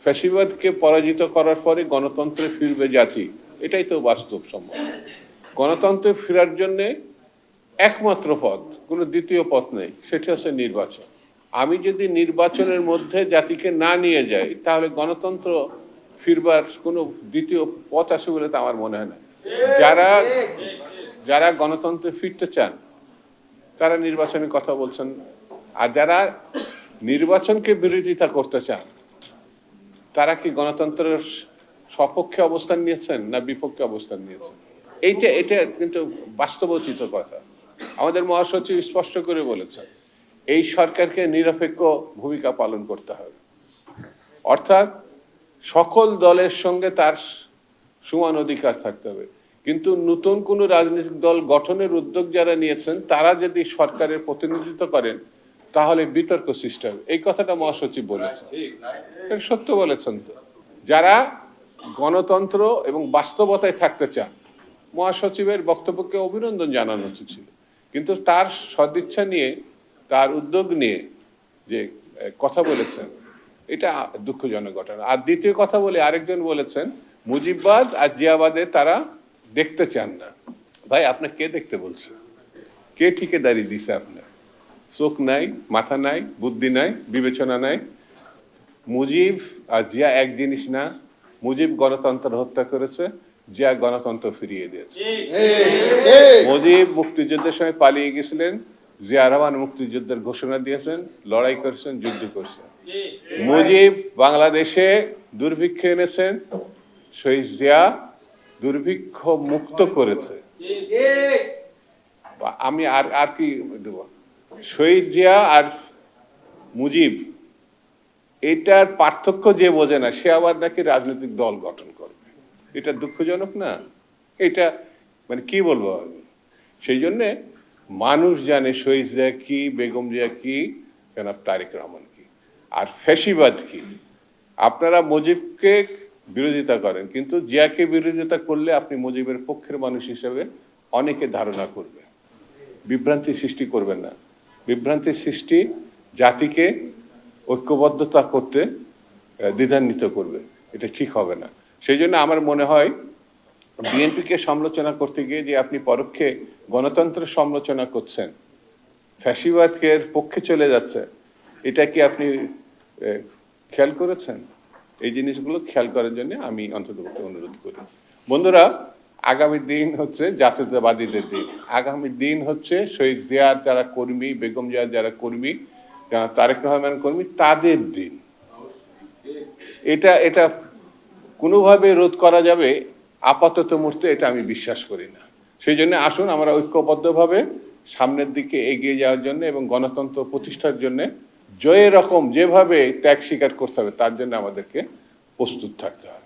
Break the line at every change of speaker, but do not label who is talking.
ফ্যাসিবাদকে পরাজিত করার পরে গণতন্ত্রে ফিরবে জাতি, এটাই তো বাস্তবসম্মত। গণতন্ত্রে ফেরার জন্যে একমাত্র পথ, কোনো দ্বিতীয় পথ নেই, সেটা হচ্ছে নির্বাচন। আমি যদি নির্বাচনের মধ্যে জাতিকে না নিয়ে যাই, তাহলে গণতন্ত্র ফিরবার কোনো দ্বিতীয় পথ আছে বলে তো আমার মনে হয় না। যারা যারা গণতন্ত্রে ফিরতে চান তারা নির্বাচনের কথা বলছেন, আর যারা নির্বাচনকে বিরোধিতা করতে চান তারা কি গণতন্ত্রের সপক্ষে অবস্থান নিয়েছেন না বিপক্ষে অবস্থান নিয়েছেন? এটা কিন্তু বাস্তবোচিত কথা। আমাদের মহাসচিব স্পষ্ট করে বলেছেন, এই সরকারকে নিরপেক্ষ ভূমিকা পালন করতে হবে, অর্থাৎ সকল দলের সঙ্গে তার সমান অধিকার থাকতে হবে। কিন্তু নতুন কোনো রাজনৈতিক দল গঠনের উদ্যোগ যারা নিয়েছেন তারা যদি সরকারের প্রতিনিধিত্ব করেন তাহলে বিতর্ক সৃষ্টি হবে। এই কথাটা মহাসচিব বলেছেন, সত্য বলেছেন। তো যারা গণতন্ত্র এবং বাস্তবতায় থাকতে চান, মহাসচিবের বক্তব্যকে অভিনন্দন জানানো উচিত ছিল, কিন্তু তার সদিচ্ছা নিয়ে, তার উদ্যোগ নিয়ে যে কথা বলেছেন, এটা দুঃখজনক ঘটনা। আর দ্বিতীয় কথা বলে আরেকজন বলেছেন, মুজিববাদ আর জিয়াবাদে তারা দেখতে চান না। ভাই, আপনার কে দেখতে বলছে? কে ঠিকাদারি দিছে? আপনার চোখ নাই, মাথা নাই, বুদ্ধি নাই, বিবেচনা নাই? মুজিব আর জিয়া এক জিনিস না। মুজিব গণতন্ত্র হত্যা করেছে, জিয়া গণতন্ত্র ফিরিয়ে দিয়েছে। মুজিব মুক্তিযুদ্ধের সময় পালিয়ে গেছিলেন, জিয়া রহমান মুক্তিযুদ্ধের ঘোষণা দিয়েছেন, লড়াই করেছেন, যুদ্ধ করেছেন। মুজিব বাংলাদেশে দুর্ভিক্ষ এনেছেন, শহীদ জিয়া দুর্ভিক্ষ মুক্ত করেছে। আমি আর কি দেব? শহীদ জিয়া আর মুজিব, এটার পার্থক্য যে বোঝে না সে আবার নাকি রাজনৈতিক দল গঠন করবে। এটা দুঃখজনক না? এটা মানে কি বলবো আমি? সেই জন্যে মানুষ জানে শহীদ জিয়া কি, বেগম জিয়া কি, জনাব তারেক রহমান কি, আর ফ্যাসিবাদ কি। আপনারা মুজিবকে বিরোধিতা করেন, কিন্তু জিয়াকে বিরোধিতা করলে আপনি মুজিবের পক্ষের মানুষ হিসেবে অনেকে ধারণা করবে। বিভ্রান্তি সৃষ্টি করবেন না। বিভ্রান্তির সৃষ্টি জাতিকে ঐক্যবদ্ধতা করতে দ্বিধান্বিত করবে, এটা ঠিক হবে না। সেই জন্য আমার মনে হয় বিএনপিকে সমালোচনা করতে গিয়ে যে আপনি পরোক্ষে গণতন্ত্রের সমালোচনা করছেন, ফ্যাসিবাদের পক্ষে চলে যাচ্ছে, এটা কি আপনি খেয়াল করেছেন? এই জিনিসগুলো খেয়াল করার জন্য আমি অন্তত অনুরোধ করি। বন্ধুরা, আগামী দিন হচ্ছে জাতীয়তাবাদীদের দিন, আগামী দিন হচ্ছে শহীদ জিয়ার যারা কর্মী, বেগম জিয়ার যারা কর্মী, যারা তারেক রহমান কর্মী, তাদের দিন। এটা কোনোভাবে রোধ করা যাবে আপাতত মুহূর্তে, এটা আমি বিশ্বাস করি না। সেই জন্য আসুন আমরা ঐক্যবদ্ধভাবে সামনের দিকে এগিয়ে যাওয়ার জন্য এবং গণতন্ত্র প্রতিষ্ঠার জন্য জয়ের রকম যেভাবে ত্যাগ স্বীকার করতে হবে তার জন্য আমাদেরকে প্রস্তুত থাকতে হবে।